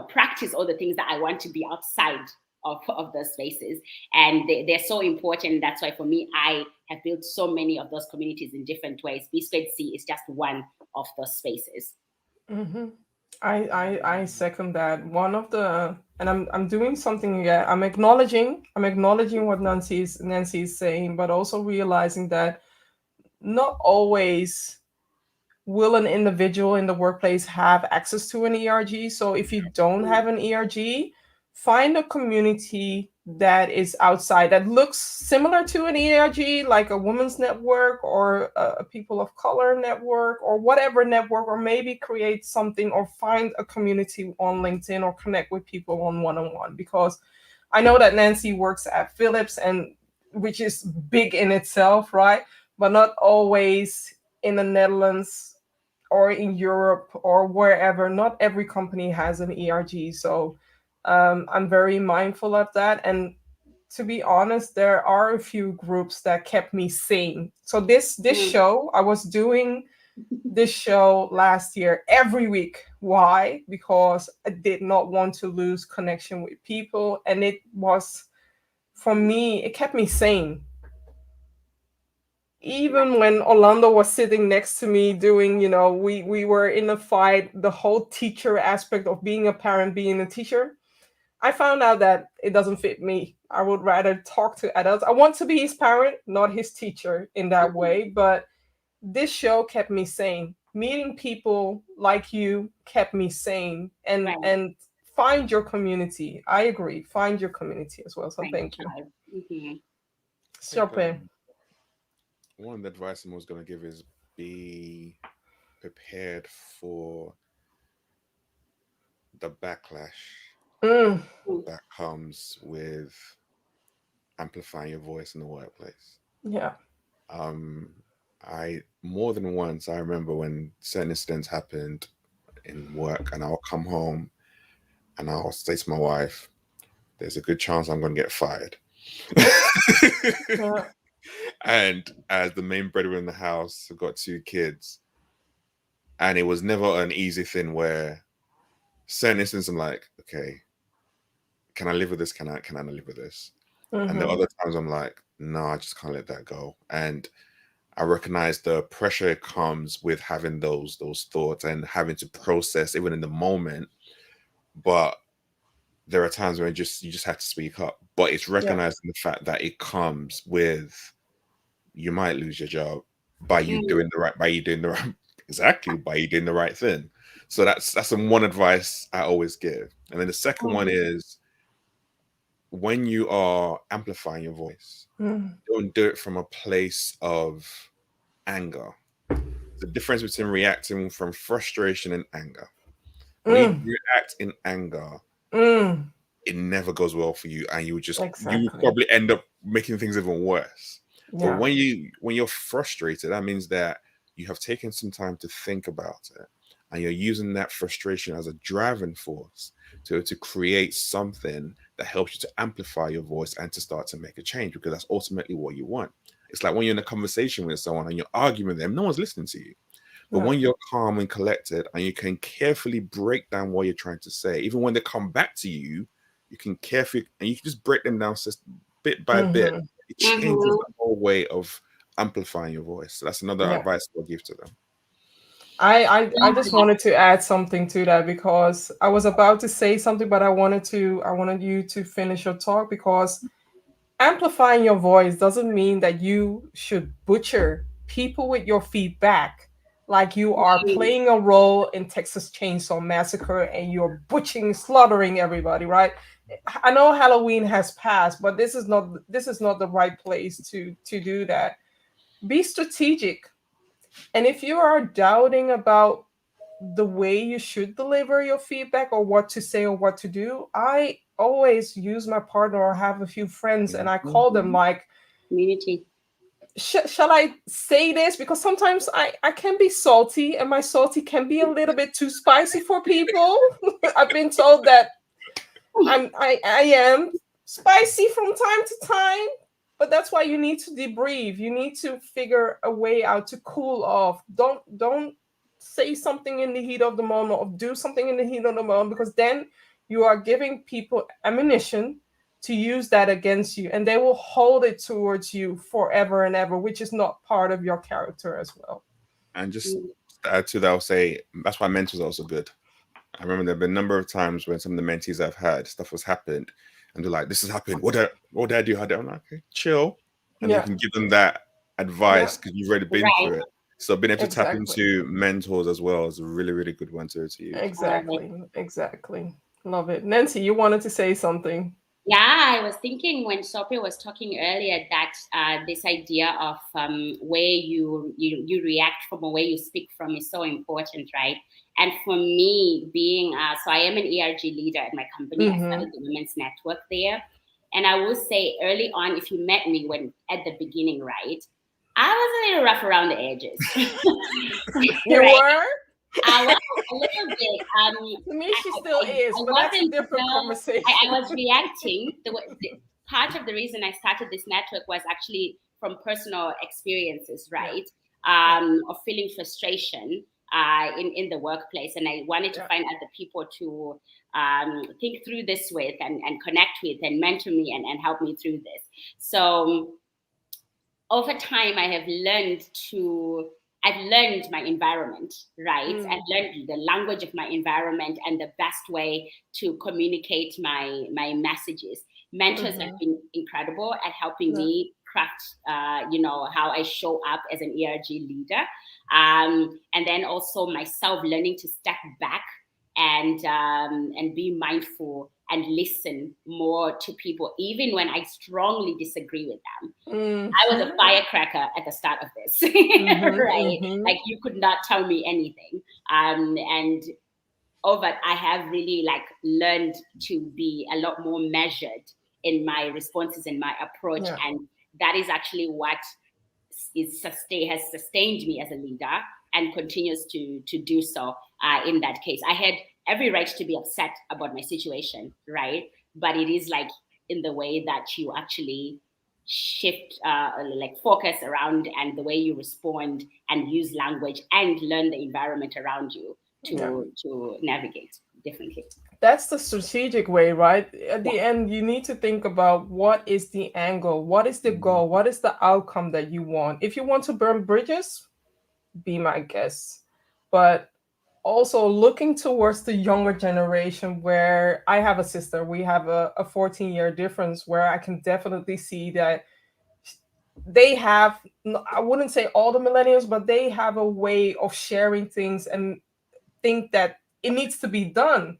practice all the things that I want to be outside of those spaces, and they're so important. That's why for me, I have built so many of those communities in different ways. B2C is just one of those spaces. I second that. One of the, and I'm doing something again. I'm acknowledging what Nancy is saying, but also realizing that not always will an individual in the workplace have access to an ERG. So if you don't have an ERG, find a community that is outside that looks similar to an ERG, like a women's network or a people of color network or whatever network, or maybe create something or find a community on LinkedIn or connect with people on one-on-one. Because I know that Nancy works at Philips, and which is big in itself, right? But not always in the Netherlands or in Europe or wherever. Not every company has an ERG. So I'm very mindful of that. And to be honest, there are a few groups that kept me sane. So this show, I was doing this show last year every week. Why? Because I did not want to lose connection with people. And it was, for me, it kept me sane. Even when Orlando was sitting next to me doing, we were in a fight, the whole teacher aspect of being a parent, being a teacher, I found out that it doesn't fit me. I would rather talk to adults. I want to be his parent, not his teacher in that way. But this show kept me sane. Meeting people like you kept me sane. And find your community. I agree. Find your community as well. So thank you. Sope. One of the advice I was going to give is be prepared for the backlash that comes with amplifying your voice in the workplace. Yeah. I more than once I remember when certain incidents happened in work, and I'll come home and I'll say to my wife, "There's a good chance I'm going to get fired." Yeah. And as the main breadwinner in the house, I've got 2 kids, and it was never an easy thing where certain instances I'm like, okay, can I live with this? Can I not live with this? And the other times I'm like, no, I just can't let that go. And I recognize the pressure it comes with having those thoughts and having to process even in the moment. But there are times where you just have to speak up. But it's recognizing the fact that it comes with, you might lose your job by you doing the right, exactly, by you doing the right thing. So that's the one advice I always give. And then the second one is, when you are amplifying your voice, don't do it from a place of anger. The difference between reacting from frustration and anger. When you react in anger, it never goes well for you, and you would probably end up making things even worse. But when you're frustrated, that means that you have taken some time to think about it, and you're using that frustration as a driving force to create something that helps you to amplify your voice and to start to make a change, because that's ultimately what you want. It's like when you're in a conversation with someone and you're arguing with them, no one's listening to you. But when you're calm and collected and you can carefully break down what you're trying to say, even when they come back to you, you can carefully, and you can just break them down bit by bit. It changes the whole way of amplifying your voice. So that's another advice I'll give to them. I just wanted to add something to that, because I was about to say something, but I wanted you to finish your talk, because amplifying your voice doesn't mean that you should butcher people with your feedback, like you are playing a role in Texas Chainsaw Massacre and you're butchering, slaughtering everybody, right? I know Halloween has passed, but this is not the right place to do that. Be strategic. And if you are doubting about the way you should deliver your feedback or what to say or what to do, I always use my partner or have a few friends and I call them like, community. Shall I say this? Because sometimes I can be salty, and my salty can be a little bit too spicy for people. I've been told that I am spicy from time to time, but that's why you need to debrief. You need to figure a way out to cool off. Don't say something in the heat of the moment or do something in the heat of the moment, because then you are giving people ammunition to use that against you, and they will hold it towards you forever and ever, which is not part of your character as well. And just to add to that, I'll say that's why mentors are also good. I remember there have been a number of times when some of the mentees I've had, stuff has happened, and they're like, "This has happened. What did I do? How did I?" I'm like, "Okay, chill," and you can give them that advice because you've already been through it. So being able to tap into mentors as well is a really, really good one to use. Exactly. Love it. Nancy, you wanted to say something. Yeah, I was thinking when Sope was talking earlier that this idea of where you react from or where you speak from is so important, right? And for me, being so I am an ERG leader at my company. I started the Women's Network there, and I will say early on, if you met me at the beginning, right, I was a little rough around the edges. You were? I was a little bit. To me, she still is, but that's a different conversation. I was reacting. Part of the reason I started this network was actually from personal experiences, right? Of feeling frustration in the workplace, and I wanted to find other people to think through this with and connect with and mentor me and help me through this. So over time, I've learned my environment, right? I've learned the language of my environment and the best way to communicate my messages. Mentors have been incredible at helping me craft, how I show up as an ERG leader. And then also myself learning to step back and be mindful and listen more to people, even when I strongly disagree with them. I was a firecracker at the start of this, right? Like you could not tell me anything. And I have really learned to be a lot more measured in my responses and my approach. And that is actually what has sustained me as a leader and continues to do so in that case. I had every right to be upset about my situation, right? But it is in the way that you actually shift, focus around and the way you respond and use language and learn the environment around you to navigate differently. That's the strategic way, right? At the end, you need to think about what is the angle, what is the goal, what is the outcome that you want. If you want to burn bridges, be my guest. But also looking towards the younger generation, where I have a sister, we have a 14-year difference, where I can definitely see that they have, I wouldn't say all the millennials, but they have a way of sharing things and think that it needs to be done.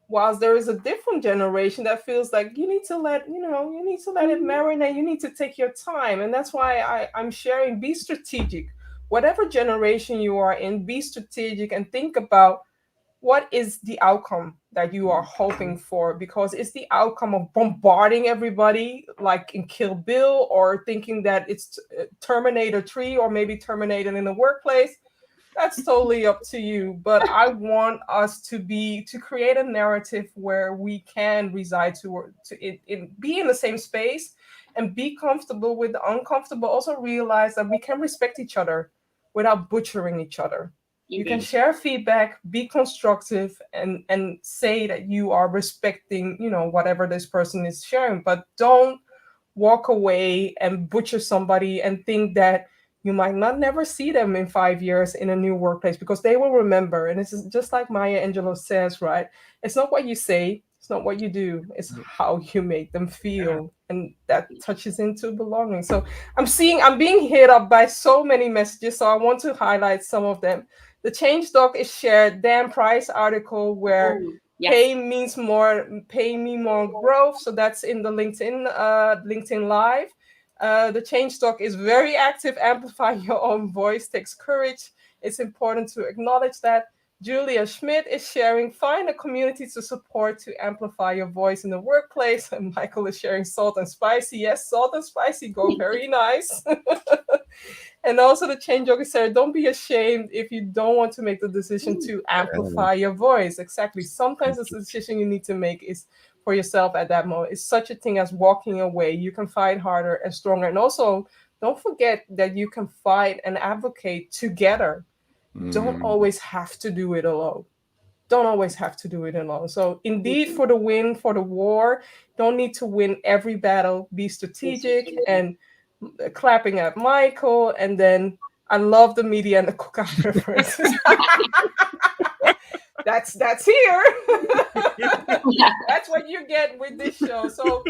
Whilst there is a different generation that feels like you need to let it marinate. You need to take your time, and that's why I'm sharing. Be strategic, whatever generation you are in. Be strategic and think about what is the outcome that you are hoping for, because it's the outcome of bombarding everybody like in Kill Bill, or thinking that it's Terminator 3 or maybe Terminator in the workplace. That's totally up to you, but I want us to create a narrative where we can reside be in the same space and be comfortable with the uncomfortable. Also realize that we can respect each other without butchering each other. You can share feedback, be constructive, and say that you are respecting, whatever this person is sharing, but don't walk away and butcher somebody and think that you might not never see them in 5 years in a new workplace, because they will remember. And this is just like Maya Angelou says, right? It's not what you say, it's not what you do, it's how you make them feel. And that touches into belonging. So I'm being hit up by so many messages. So I want to highlight some of them. The Change Doc is shared Dan Price article where pay me more growth. So that's in the LinkedIn Live. The Change Doc is very active. Amplify your own voice takes courage. It's important to acknowledge that. Julia Schmidt is sharing, find a community to support to amplify your voice in the workplace. And Michael is sharing salt and spicy. Yes, salt and spicy go very nice. And also the Change Doc is saying, don't be ashamed if you don't want to make the decision to amplify your voice. Exactly. Sometimes the decision you need to make is for yourself at that moment. It's such a thing as walking away. You can fight harder and stronger. And also, don't forget that you can fight and advocate together. Don't always have to do it alone. Don't always have to do it alone. So indeed, for the win, for the war, don't need to win every battle. Be strategic. And clapping at Michael. And then I love the media and the cookout references. That's here. That's what you get with this show. So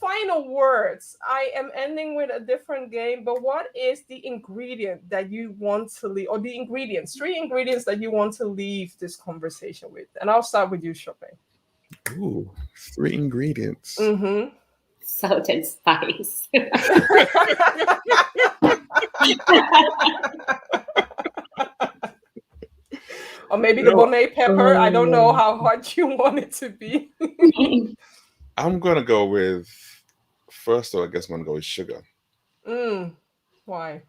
final words. I am ending with a different game, but what is the ingredient that you want to leave, or the ingredients, 3 ingredients that you want to leave this conversation with? And I'll start with you, Sope. Ooh, 3 ingredients. Salt and spice. Or maybe the Bonet pepper. I don't know how hard you want it to be. I'm gonna go with, first of all, I guess I'm gonna go with sugar. Why?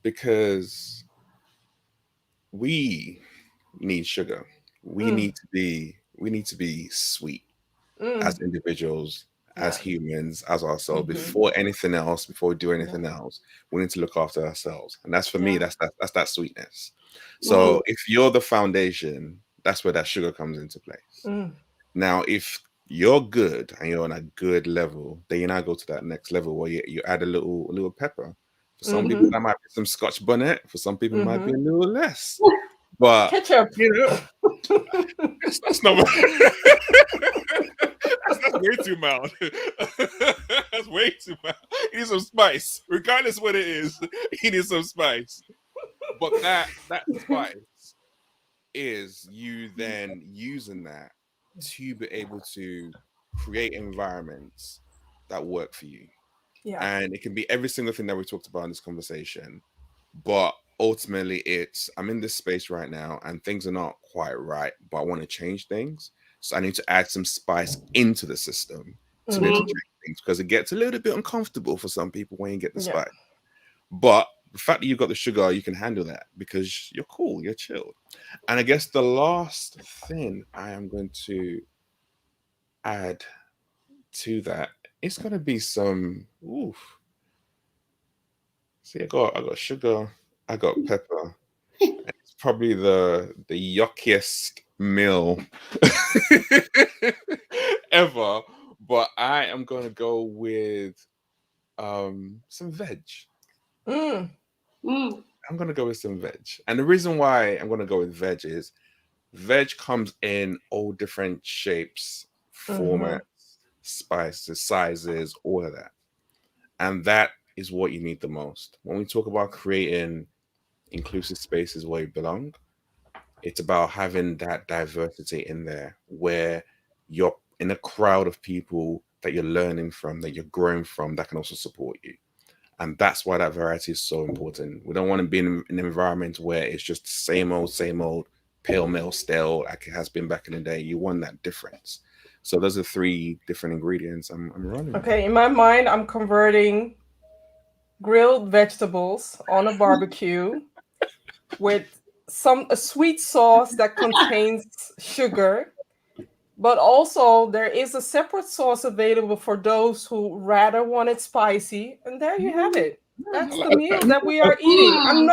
Because we need sugar. We need to be sweet as individuals, as humans, as ourselves. Before anything else, before we do anything else, we need to look after ourselves. And that's, for me, that's that sweetness. So if you're the foundation, that's where that sugar comes into place. Now, if you're good and you're on a good level, then you now go to that next level where you add a little pepper. For some people, that might be some Scotch bonnet. For some people, it might be a little less. But ketchup, that's not. That's way too mild. That's way too mild. You need some spice, regardless what it is. You need some spice. But that spice is you then using that to be able to create environments that work for you. And it can be every single thing that we talked about in this conversation. But ultimately, I'm in this space right now and things are not quite right, but I want to change things. So I need to add some spice into the system to be able to change things, because it gets a little bit uncomfortable for some people when you get the spice. But the fact that you've got the sugar, you can handle that because you're cool, you're chilled. And I guess the last thing I am going to add to that, it's going to be some, See, I got sugar, I got pepper. It's probably the yuckiest meal ever, but I am gonna go with some veg. I'm gonna go with some veg, and the reason why I'm gonna go with veg is veg comes in all different shapes, formats, spices, sizes, all of that, and that is what you need the most when we talk about creating inclusive spaces where you belong. It's about having that diversity in there where you're in a crowd of people that you're learning from, that you're growing from, that can also support you. And that's why that variety is so important. We don't want to be in an environment where it's just same old, pale male stale, like it has been back in the day. You want that difference. So those are three different ingredients I'm running with. Okay, in my mind, I'm converting grilled vegetables on a barbecue with a sweet sauce that contains sugar, but also there is a separate sauce available for those who rather want it spicy. And there you have it. That's the meal that we are eating. I'm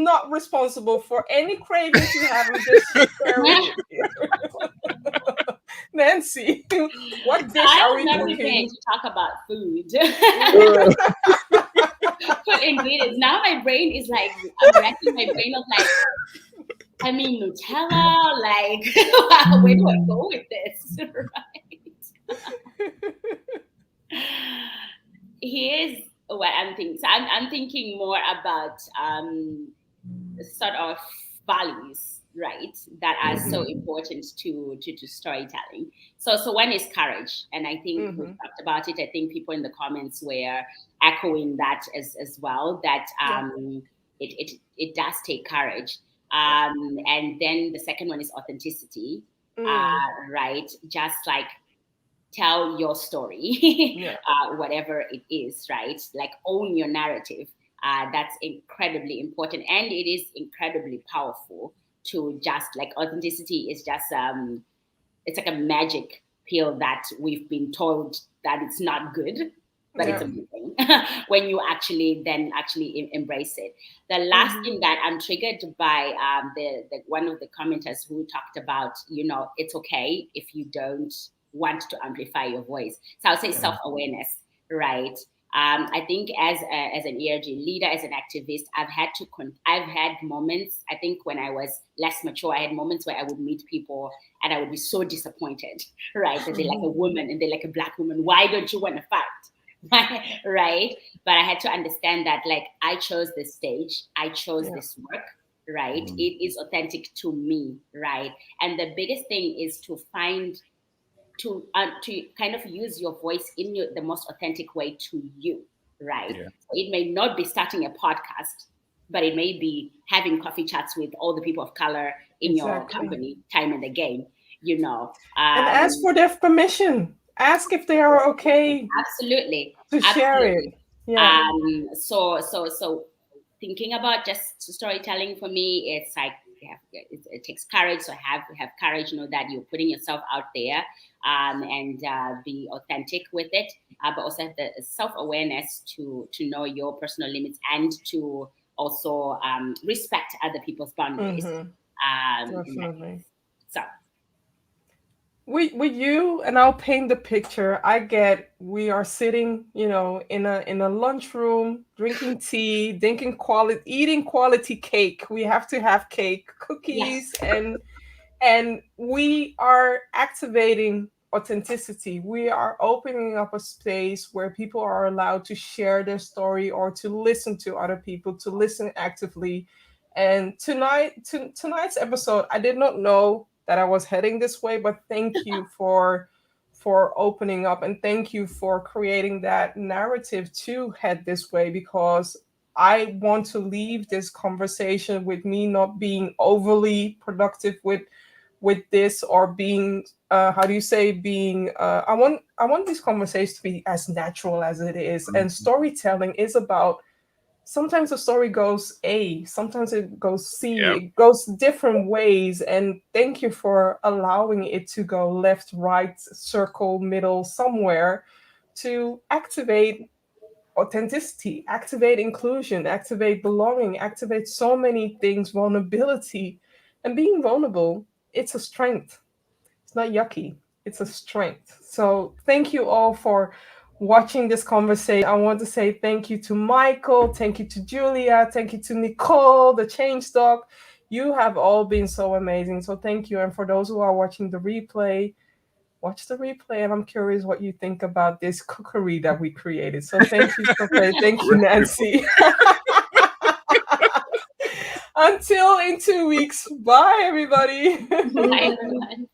not responsible for any cravings you have. I'm just sharing it here. Nancy, what dish are we never cooking? prepared to talk about food. Put ingredients. Now my brain is like, I'm racking my brain of like, I mean, Nutella, like, where do I go with this? Right? Here's what I'm thinking. So I'm thinking more about sort of values, right, that are so important to storytelling. So one is courage, and I think we talked about it. I think people in the comments were echoing that as well. That it does take courage. And then the second one is authenticity, right? Just like tell your story, whatever it is, right? Like own your narrative. That's incredibly important, and it is incredibly powerful. To just like authenticity is just it's like a magic pill that we've been told that it's not good, but it's amazing when you actually embrace it. The last thing that I'm triggered by, the one of the commenters who talked about, it's okay if you don't want to amplify your voice. So I'll say self-awareness, right? I think as an ERG leader, as an activist, I've had moments. I think when I was less mature, I had moments where I would meet people and I would be so disappointed, right? That they're like a woman and they're like a Black woman. Why don't you want to fight? Right? But I had to understand that, like, I chose this stage, I chose this work, right? It is authentic to me, right? And the biggest thing is to find to kind of use your voice in the most authentic way to you, right? So it may not be starting a podcast, but it may be having coffee chats with all the people of color in your company, time and again, and ask for their permission. Ask if they are okay. Absolutely. To share it. Yeah. So thinking about just storytelling for me, it's like it takes courage. So have courage, that you're putting yourself out there, and be authentic with it, but also have the self-awareness to know your personal limits and to also respect other people's boundaries. Definitely. So with you, and I'll paint the picture. We are sitting, in a lunchroom, drinking tea, eating quality cake. We have to have cake, cookies, and we are activating authenticity. We are opening up a space where people are allowed to share their story or to listen to other people, to listen actively. And tonight's episode, I did not know that I was heading this way, but thank you for opening up, and thank you for creating that narrative to head this way, because I want to leave this conversation with me not being overly productive with this, or being I want this conversation to be as natural as it is. And storytelling is about, sometimes the story goes A, sometimes it goes C, it goes different ways. And thank you for allowing it to go left, right, circle, middle, somewhere, to activate authenticity, activate inclusion, activate belonging, activate so many things, vulnerability. And being vulnerable, it's a strength. It's not yucky, it's a strength. So thank you all for watching this conversation. I want to say thank you to Michael, thank you to Julia, thank you to Nicole, the Change Dog. You have all been so amazing. So thank you. And for those who are watching the replay, watch the replay, and I'm curious what you think about this cookery that we created. So thank you, Sope. Thank you, Nancy. Until in 2 weeks. Bye, everybody. Bye, everyone.